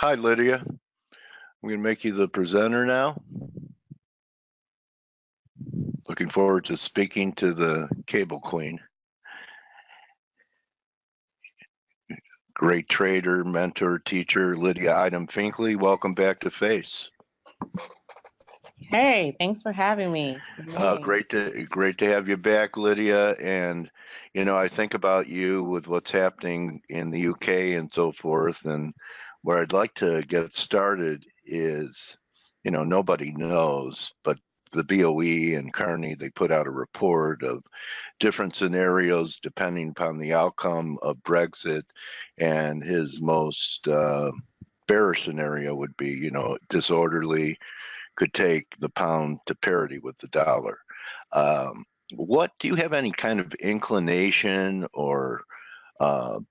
Hi, Lydia. I'm going to make you the presenter now. Looking forward to speaking to the cable queen. Great trader, mentor, teacher, Lydia Idem Finkley. Welcome back to F.A.C.E. Hey, thanks for having me. Great to have you back, Lydia. And I think about you with what's happening in the UK and so forth. And where I'd like to get started is, nobody knows, but the BOE and Carney, they put out a report of different scenarios depending upon the outcome of Brexit, and his most bearish scenario would be, disorderly, could take the pound to parity with the dollar. What do you have any kind of inclination or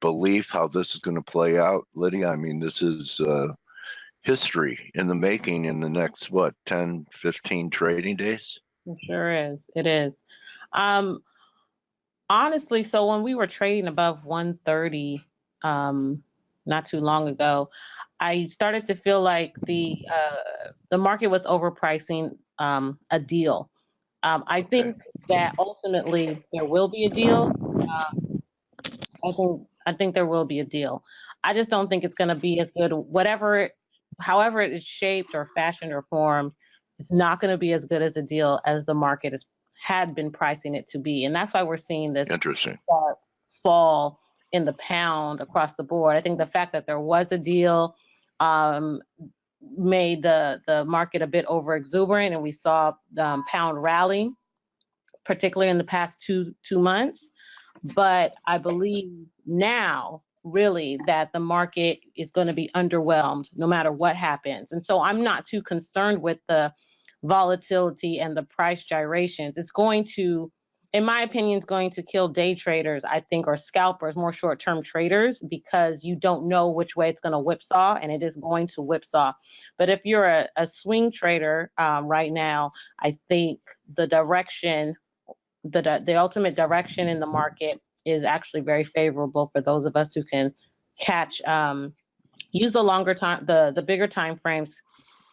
belief how this is going to play out, Lydia? I mean, this is history in the making in the next, 10, 15 trading days? It sure is. It is. Honestly, so when we were trading above 130 not too long ago, I started to feel like the market was overpricing a deal. I think that ultimately there will be a deal. I think there will be a deal. I just don't think it's going to be as good. However it is shaped or fashioned or formed, it's not going to be as good as a deal as the market had been pricing it to be, and that's why we're seeing this sharp fall in the pound across the board. I think the fact that there was a deal made the market a bit over exuberant, and we saw pound rally, particularly in the past two months. But I believe now really that the market is going to be underwhelmed no matter what happens. And so I'm not too concerned with the volatility and the price gyrations. It's going to, in my opinion, it's going to kill day traders, I think, or scalpers, more short-term traders, because you don't know which way it's going to whipsaw, and it is going to whipsaw. But if you're a swing trader right now, I think the direction, the ultimate direction in the market is actually very favorable for those of us who can catch, use the longer time, the bigger time frames,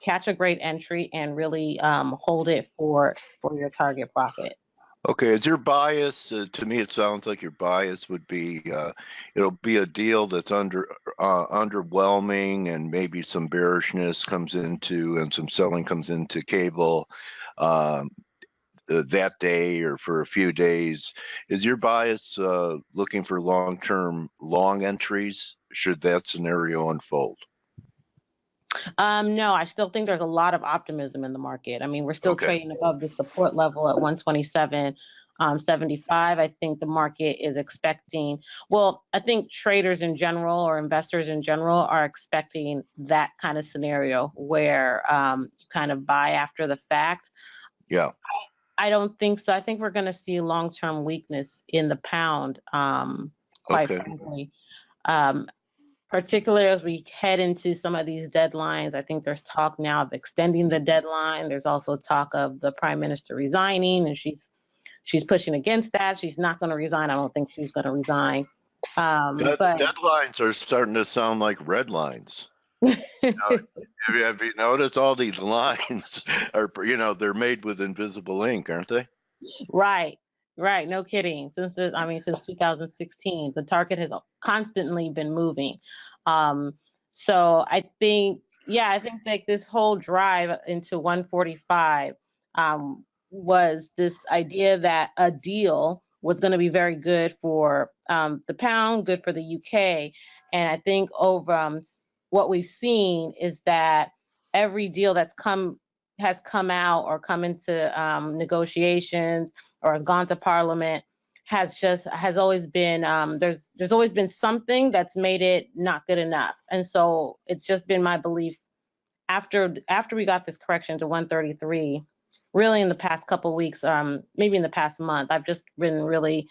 catch a great entry, and really hold it for your target profit. Okay, is your bias, to me it sounds like your bias would be, it'll be a deal that's underwhelming, and maybe some bearishness comes into, and some selling comes into cable that day or for a few days. Is your bias looking for long-term long entries should that scenario unfold? No, I still think there's a lot of optimism in the market. I mean, we're still trading above the support level at 127.75. I think the market is expecting, well, I think traders in general or investors in general are expecting that kind of scenario where you kind of buy after the fact. Yeah. I don't think so. I think we're going to see long-term weakness in the pound, quite frankly. Particularly as we head into some of these deadlines. I think there's talk now of extending the deadline. There's also talk of the prime minister resigning, and she's pushing against that. She's not going to resign. I don't think she's going to resign. But deadlines are starting to sound like red lines. Have you noticed all these lines are, they're made with invisible ink, aren't they? Right. No kidding. Since 2016, the target has constantly been moving. So I think like this whole drive into 145 was this idea that a deal was going to be very good for the pound, good for the UK. And I think over what we've seen is that every deal has come out or come into negotiations or has gone to Parliament has always been there's always been something that's made it not good enough. And so it's just been my belief after we got this correction to 133, really in the past couple of weeks, maybe in the past month, I've just been really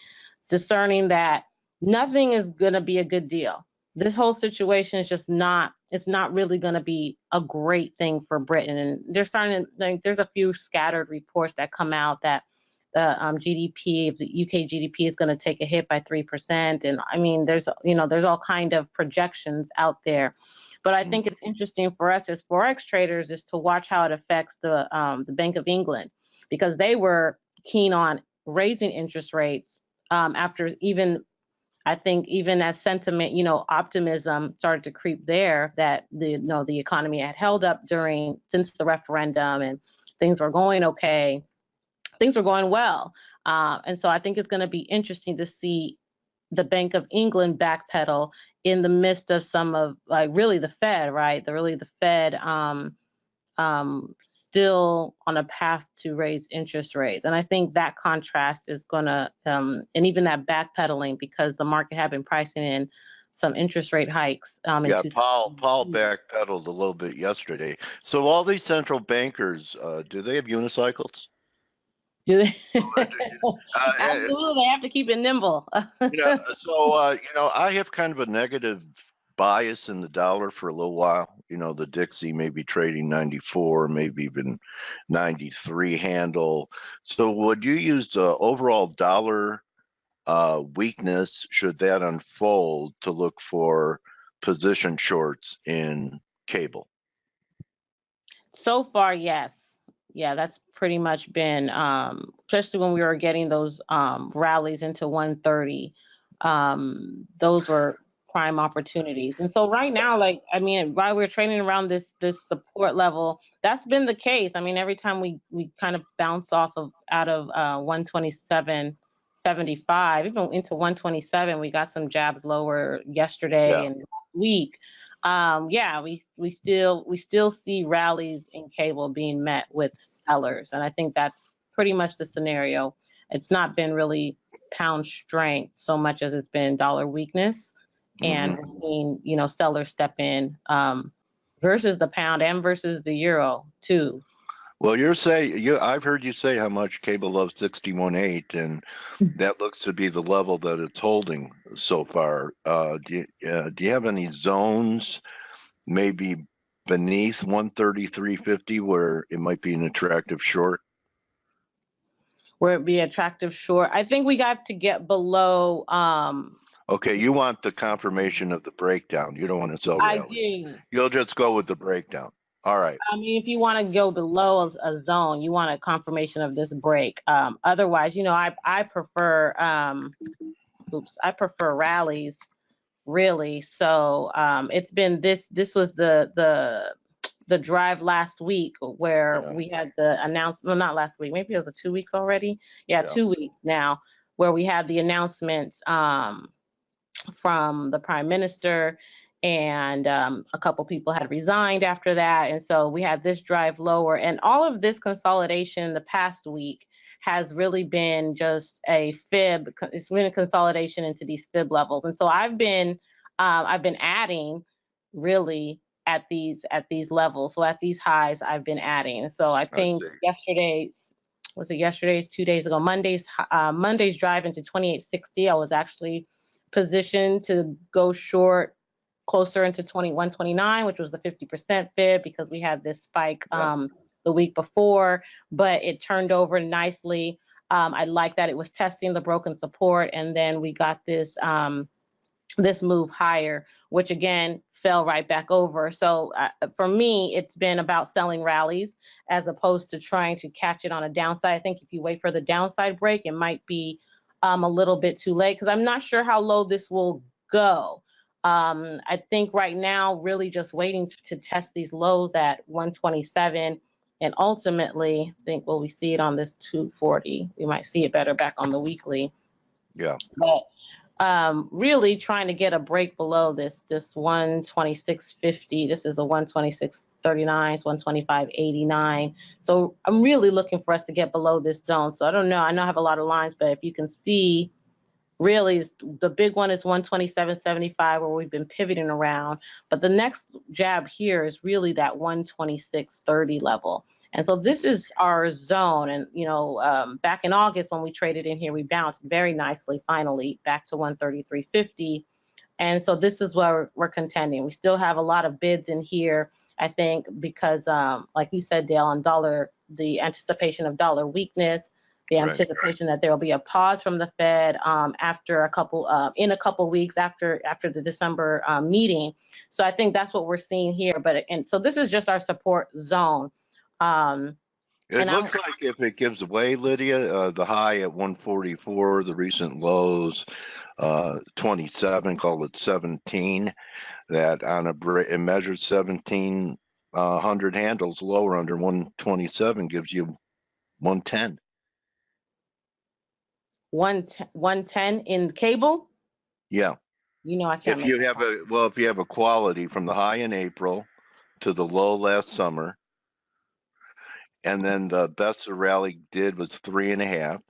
discerning that nothing is going to be a good deal. This whole situation is just not, it's not really going to be a great thing for Britain. And there's a few scattered reports that come out that the GDP, the UK GDP is going to take a hit by 3%. And I mean, there's all kind of projections out there. But I think it's interesting for us as Forex traders is to watch how it affects the Bank of England, because they were keen on raising interest rates after I think even as sentiment, optimism started to creep there, that the economy had held up since the referendum, and things were going okay, things were going well. And so I think it's going to be interesting to see the Bank of England backpedal in the midst of some of really the Fed, right? The Fed still on a path to raise interest rates. And I think that contrast is going to, and even that backpedaling, because the market had been pricing in some interest rate hikes. Yeah, Paul backpedaled a little bit yesterday. So all these central bankers, do they have unicycles? Do they? Absolutely, they have to keep it nimble. So I have kind of a negative bias in the dollar for a little while. The Dixie may be trading 94, maybe even 93 handle. So would you use the overall dollar weakness, should that unfold, to look for position shorts in cable? So far, yes. Yeah, that's pretty much been, especially when we were getting those rallies into 130. Those were prime opportunities. And so right now, while we're trading around this support level, that's been the case. I mean, every time we kind of bounce out of 127.75, even into 127, we got some jabs lower yesterday and last week. We still see rallies in cable being met with sellers, and I think that's pretty much the scenario. It's not been really pound strength so much as it's been dollar weakness, and we're seeing sellers step in versus the pound and versus the euro too. Well, I've heard you say how much cable loves 61.8, and that looks to be the level that it's holding so far. Do you have any zones, maybe beneath 133.50, where it might be an attractive short? Where it be attractive short? I think we got to get below. Okay, you want the confirmation of the breakdown. You don't want to sell rally. I do. You'll just go with the breakdown. All right. I mean, if you want to go below a zone, you want a confirmation of this break. Otherwise, I prefer I prefer rallies, really. So it's been this was the drive last week where we had the announcement. Well, not last week, maybe it was 2 weeks already. Yeah, 2 weeks now, where we had the announcements from the prime minister, and a couple people had resigned after that. And so we had this drive lower, and all of this consolidation the past week has really been just a fib. It's been a consolidation into these fib levels. And so I've been adding really at these levels. So at these highs, I've been adding. So I think yesterday's 2 days ago, Monday's drive into 28.60, I was actually positioned to go short closer into 21.29, which was the 50% fib, because we had this spike the week before, but it turned over nicely. I like that it was testing the broken support, and then we got this move higher, which again fell right back over. So for me, it's been about selling rallies as opposed to trying to catch it on a downside. I think if you wait for the downside break, it might be a little bit too late, because I'm not sure how low this will go. I think right now, really just waiting to test these lows at 127, and ultimately, I think, we see it on this 240. We might see it better back on the weekly. Yeah. But really trying to get a break below this 126.50. This is a 126.39, 125.89. So I'm really looking for us to get below this zone. So I don't know. I know I have a lot of lines, but if you can see, really the big one is 127.75, where we've been pivoting around. But the next jab here is really that 126.30 level. And so this is our zone. And, back in August when we traded in here, we bounced very nicely, finally, back to 133.50. And so this is where we're contending. We still have a lot of bids in here, I think, because like you said, Dale, on dollar, the anticipation of dollar weakness, the anticipation that there will be a pause from the Fed after in a couple weeks after the December meeting. So I think that's what we're seeing here. So this is just our support zone. It looks like if it gives away, Lydia, the high at 144, the recent lows 27, call it 17, that on it measured 1700 handles lower under 127 gives you 110. 110 in cable? Yeah. You know, I can't. If you have a quality from the high in April to the low last summer, and then the best the rally did was 3.5.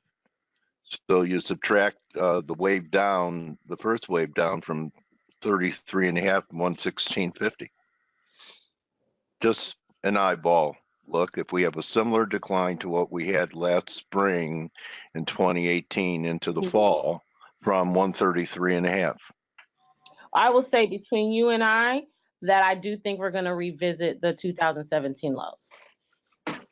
So you subtract the wave down, the first wave down from 33.5, 116.50. Just an eyeball look. If we have a similar decline to what we had last spring in 2018 into the fall from 133.5. I will say between you and I that I do think we're going to revisit the 2017 lows.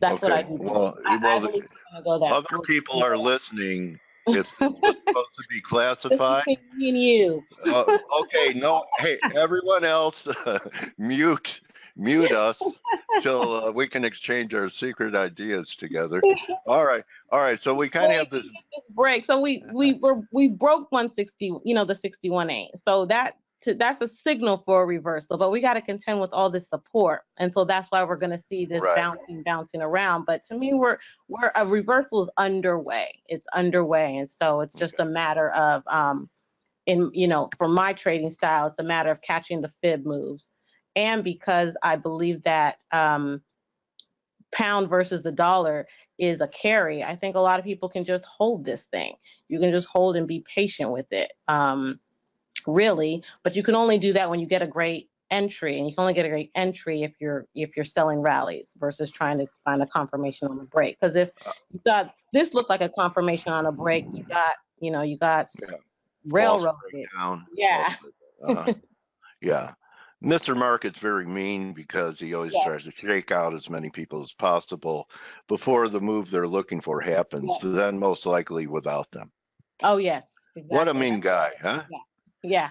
That's what I do. Well, other people are listening. If this was supposed to be classified, me and you. Okay, no, hey, everyone else, mute us till we can exchange our secret ideas together. All right. So we kind of have this break. So we broke 160, the 61.8. So that's a signal for a reversal, but we got to contend with all this support, and so that's why we're going to see this bouncing around. But to me, a reversal is underway. It's underway, and so it's just a matter of for my trading style, it's a matter of catching the fib moves, and because I believe that pound versus the dollar is a carry, I think a lot of people can just hold this thing. You can just hold and be patient with it. Really, but you can only do that when you get a great entry, and you can only get a great entry if you're selling rallies versus trying to find a confirmation on a break. Because if you thought this looked like a confirmation on a break, you got railroaded. Yeah. Yeah. Mr. Market's very mean because he always tries to shake out as many people as possible before the move they're looking for happens, then most likely without them. Oh, yes. Exactly. What a mean guy, huh? Yeah.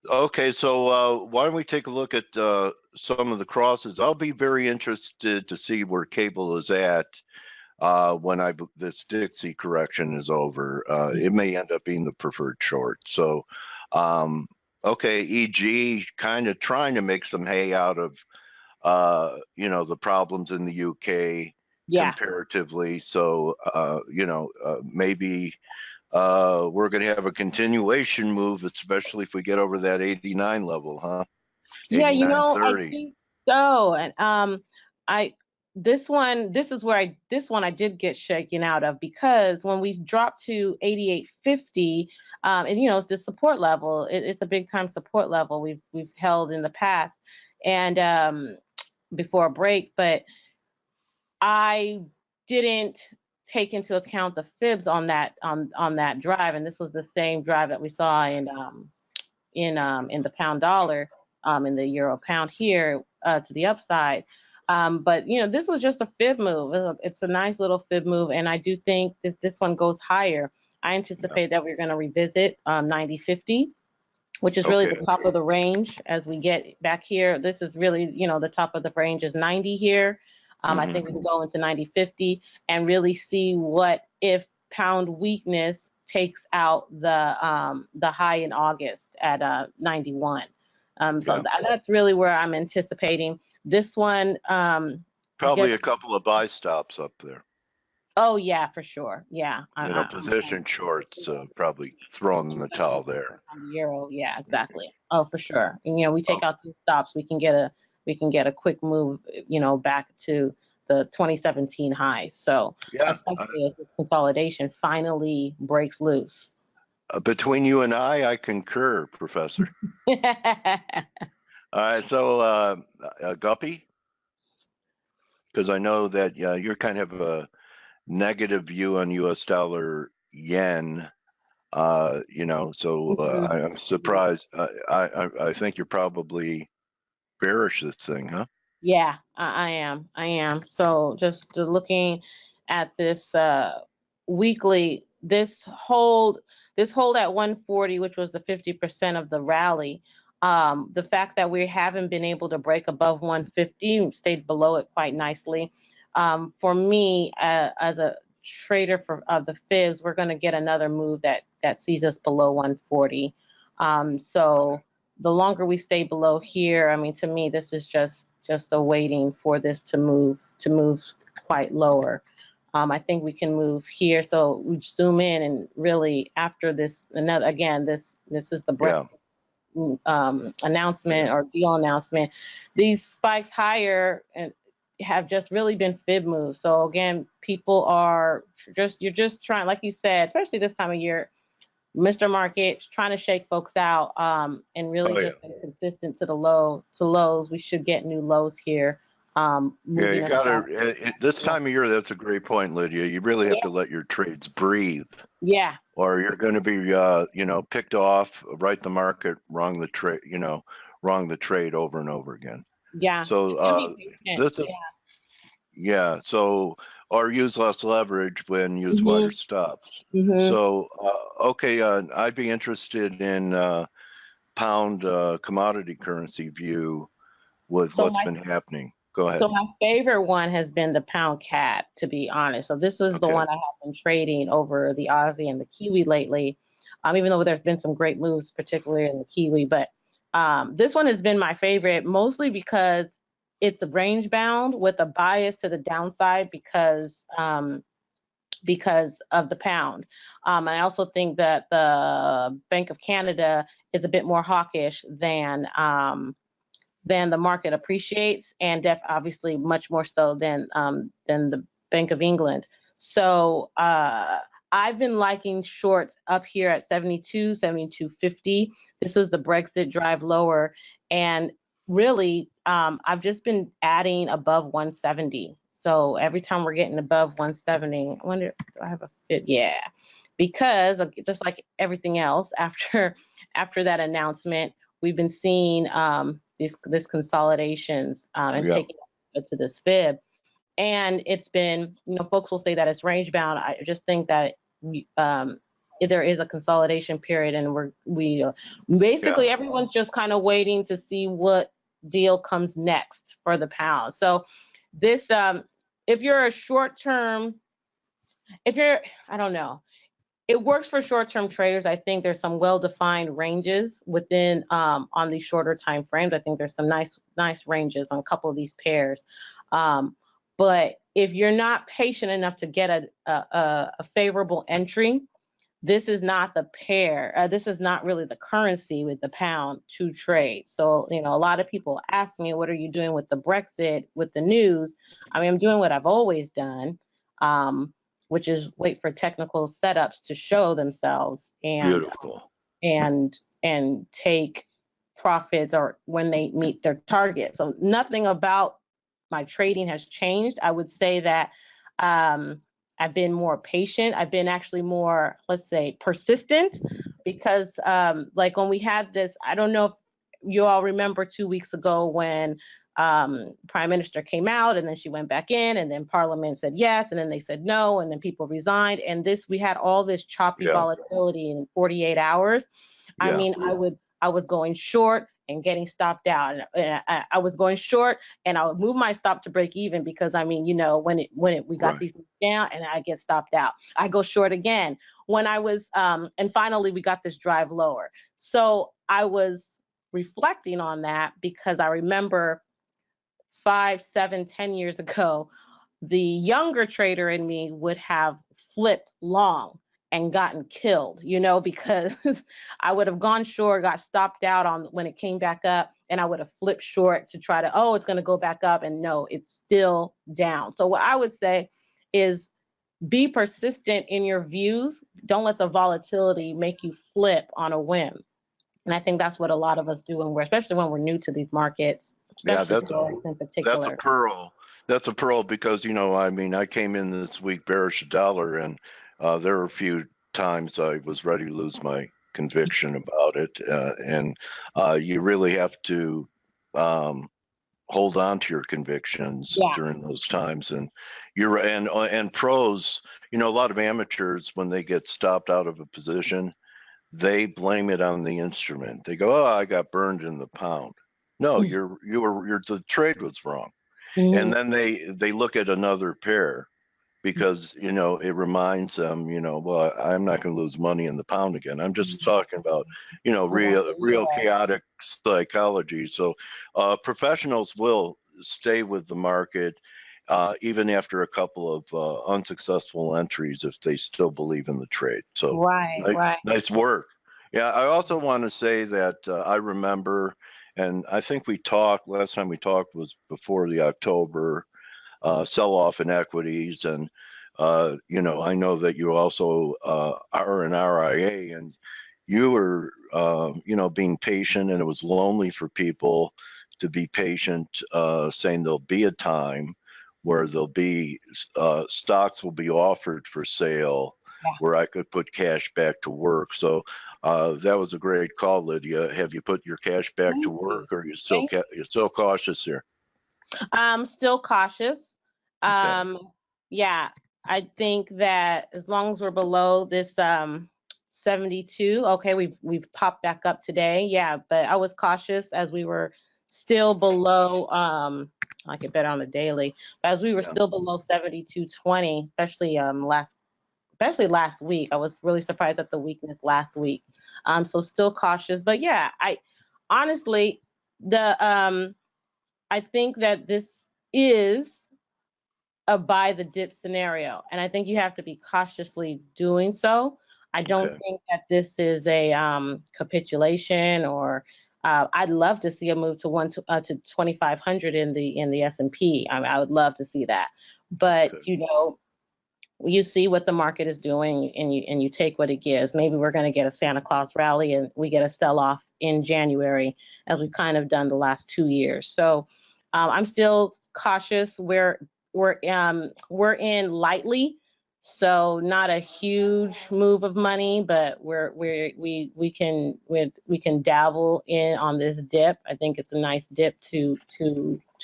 Okay, so why don't we take a look at some of the crosses? I'll be very interested to see where cable is at when this Dixie correction is over. It may end up being the preferred short. So, okay, EG kind of trying to make some hay out of the problems in the UK comparatively. So, maybe we're going to have a continuation move, especially if we get over that 89 level, huh? Yeah, I think so. And this one I did get shaken out of, because when we dropped to 88.50, and it's the support level. It's a big time support level we've held in the past, and before a break, but I didn't take into account the fibs on that drive, and this was the same drive that we saw in the pound dollar, in the euro pound here to the upside. But this was just a fib move. It's a nice little fib move, and I do think this one goes higher. I anticipate that we're going to revisit 90.50, which is really the top of the range as we get back here. This is really, the top of the range is 90 here. I think we can go into 90.50 and really see what if pound weakness takes out the high in August at 91. That's really where I'm anticipating this one. Probably a couple of buy stops up there. Oh yeah, for sure. Yeah. Position shorts, probably throwing the towel there. On the euro, yeah, exactly. Oh, for sure. And we take out these stops, we can get a quick move, back to the 2017 high. So especially as this consolidation finally breaks loose. Between you and I concur, Professor. All right, so Guppy, because I know that you're kind of a negative view on U.S. dollar yen. So I'm surprised. I think you're probably bearish this thing, huh? Yeah, I am. So just looking at this weekly, this hold at 140, which was the 50% of the rally, the fact that we haven't been able to break above 150, stayed below it quite nicely. For me, as a trader of the FIBs, we're going to get another move that sees us below 140. So the longer we stay below here, I mean, to me, this is just a waiting for this to move quite lower. I think we can move here. So we zoom in, and really after this, this is the Brexit announcement or deal announcement. These spikes higher and have just really been fib moves. So again, people are you're just trying, like you said, especially this time of year, Mr. Market, trying to shake folks out, and really just be consistent to the lows. We should get new lows here. You got to, this time of year, that's a great point, Lydia. You really have to let your trades breathe. Yeah. Or you're going to be, picked off, right the market, wrong the trade, wrong the trade over and over again. Yeah. So this is, so, or use less leverage when use wider stops. So, okay, I'd be interested in pound commodity currency view with what's been happening. Go ahead. So my favorite one has been the pound CAD, to be honest. So this is the one I have been trading over the Aussie and the Kiwi lately, even though there's been some great moves, particularly in the Kiwi. But this one has been my favorite, mostly because it's a range bound with a bias to the downside because of the pound. I also think that the Bank of Canada is a bit more hawkish than the market appreciates, and obviously much more so than the Bank of England. So I've been liking shorts up here at 72, 72.50. This was the Brexit drive lower, and really I've just been adding above 170. So every time we're getting above 170, I wonder, do I have a fit? Yeah, because just like everything else after that announcement, we've been seeing this consolidations and taking it to this fib. And it's been, folks will say that it's range bound. I just think that there is a consolidation period, and we basically everyone's just kind of waiting to see what deal comes next for the pound. So this, if you're a short term, I don't know. It works for short-term traders. I think there's some well-defined ranges within on these shorter time frames. I think there's some nice ranges on a couple of these pairs. But if you're not patient enough to get a favorable entry, this is not the pair. This is not really the currency with the pound to trade. So, a lot of people ask me, what are you doing with the Brexit, with the news? I mean, I'm doing what I've always done. Which is wait for technical setups to show themselves and take profits or when they meet their target. So nothing about my trading has changed. I would say that I've been more patient. I've been actually more, let's say, persistent, because like when we had this, I don't know if you all remember 2 weeks ago when Prime Minister came out, and then she went back in, and then Parliament said yes, and then they said no, and then people resigned, and we had all this choppy volatility in 48 hours. I mean, I was going short and getting stopped out, and I was going short, and I would move my stop to break even, because I mean, when we got these down, and I get stopped out, I go short again when I was, and finally we got this drive lower. So I was reflecting on that, because I remember 5, 7, 10 years ago, the younger trader in me would have flipped long and gotten killed, because I would have gone short, got stopped out on when it came back up, and I would have flipped short to try to, it's going to go back up, and no, it's still down. So what I would say is be persistent in your views. Don't let the volatility make you flip on a whim. And I think that's what a lot of us do, especially when we're new to these markets. Yeah, that's a pearl. That's a pearl, because I mean, I came in this week bearish dollar, and there were a few times I was ready to lose my conviction about it, and you really have to hold on to your convictions Yeah. during those times. And and pros, a lot of amateurs, when they get stopped out of a position, they blame it on the instrument. They go, "Oh, I got burned in the pound." No, the trade was wrong. And then they look at another pair, because it reminds them, well, I'm not going to lose money in the pound again. I'm just talking about real chaotic psychology. So professionals will stay with the market even after a couple of unsuccessful entries, if they still believe in the trade. So right. nice work. Yeah, I also want to say that I remember, and I think last time we talked was before the October sell-off in equities. And I know that you also are an RIA, and you were being patient, and it was lonely for people to be patient, saying there'll be a time where there'll be stocks will be offered for sale, where I could put cash back to work. So that was a great call, Lydia. Have you put your cash back to work, or are you you're still cautious here? I'm still cautious. Okay. Yeah, I think that as long as we're below this 72, okay, we've popped back up today. Yeah, but I was cautious as we were still below. I get better on the daily, but as we were still below 72.20, especially last week. I was really surprised at the weakness last week. So still cautious, but yeah, I honestly I think that this is a buy the dip scenario, and I think you have to be cautiously doing so. I don't think that this is a capitulation, or I'd love to see a move to 2,500 in the S&P. I would love to see that, but you see what the market is doing, and you take what it gives. Maybe we're going to get a Santa Claus rally, and we get a sell-off in January, as we've kind of done the last 2 years. So I'm still cautious. We're in lightly, so not a huge move of money, but we can dabble in on this dip. I think it's a nice dip to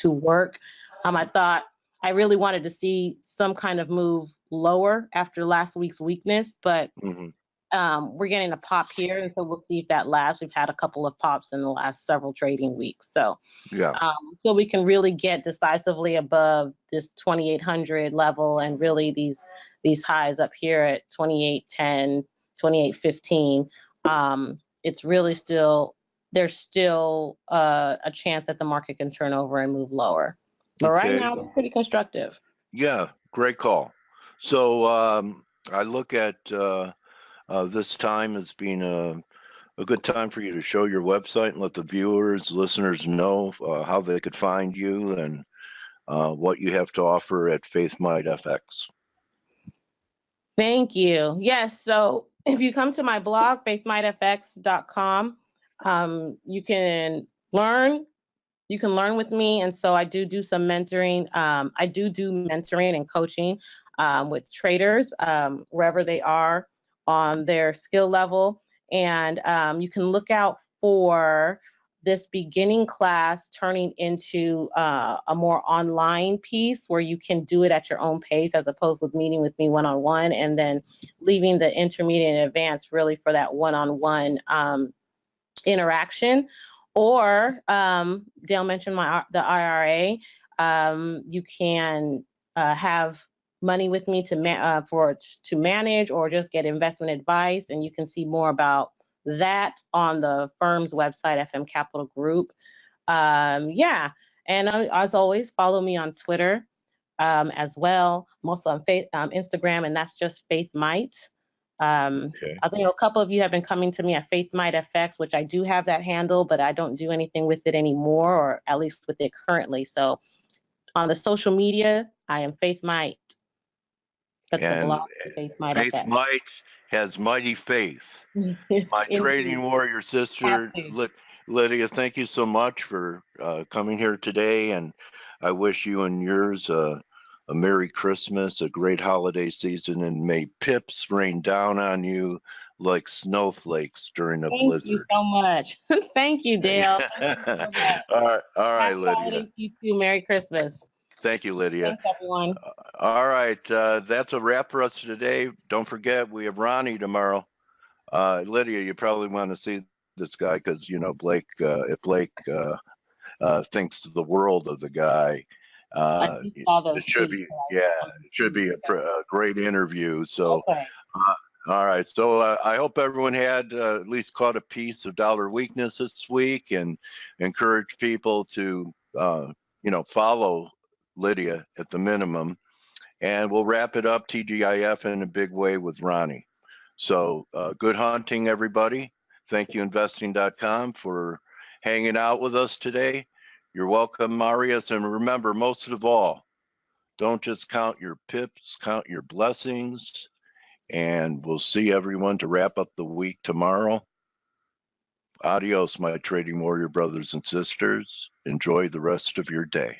work. I really wanted to see some kind of move lower after last week's weakness, but we're getting a pop here, and so we'll see if that lasts. We've had a couple of pops in the last several trading weeks, so so we can really get decisively above this 2,800 level, and really these highs up here at 28.10, 28.15. It's really there's still a chance that the market can turn over and move lower. But right now, it's pretty constructive. Yeah, great call. So I look at this time as being a good time for you to show your website and let the listeners know how they could find you and what you have to offer at FaithMightFX. Thank you. Yes, so if you come to my blog, faithmightfx.com, you can learn with me. And so I do some mentoring. I do mentoring and coaching with traders wherever they are on their skill level. And you can look out for this beginning class turning into a more online piece, where you can do it at your own pace, as opposed with meeting with me one-on-one, and then leaving the intermediate and advanced really for that one-on-one interaction. Or Dale mentioned the IRA. You can have money with me to manage, or just get investment advice, and you can see more about that on the firm's website, FM Capital Group. And as always, follow me on Twitter as well. I'm also on Instagram, and that's just Faith Might. I think a couple of you have been coming to me at FaithMightFX, which I do have that handle, but I don't do anything with it anymore, or at least with it currently. So on the social media, I am Faith Might. That's the blog, FaithMightFX. Faith Might has mighty faith. My trading warrior sister, Lydia, thank you so much for coming here today, and I wish you and yours a a Merry Christmas, a great holiday season, and may pips rain down on you like snowflakes during a Thank you blizzard. so much. Thank you, Dale. Thank you so much. All right, Happy Lydia. holidays to you too. Merry Christmas. Thank you, Lydia. Thanks, everyone. All right, that's a wrap for us today. Don't forget, we have Ronnie tomorrow. Lydia, you probably want to see this guy because, you know, Blake, if Blake thinks the world of the guy, it should be, it should be a great interview. So, okay. All right. So I hope everyone had at least caught a piece of dollar weakness this week, and encourage people to, you know, follow Lydia at the minimum. And we'll wrap it up TGIF in a big way with Ronnie. So good hunting, everybody. Thank you, investing.com, for hanging out with us today. You're welcome, Marius. And remember, most of all, don't just count your pips, count your blessings. And we'll see everyone to wrap up the week tomorrow. Adios, my trading warrior brothers and sisters. Enjoy the rest of your day.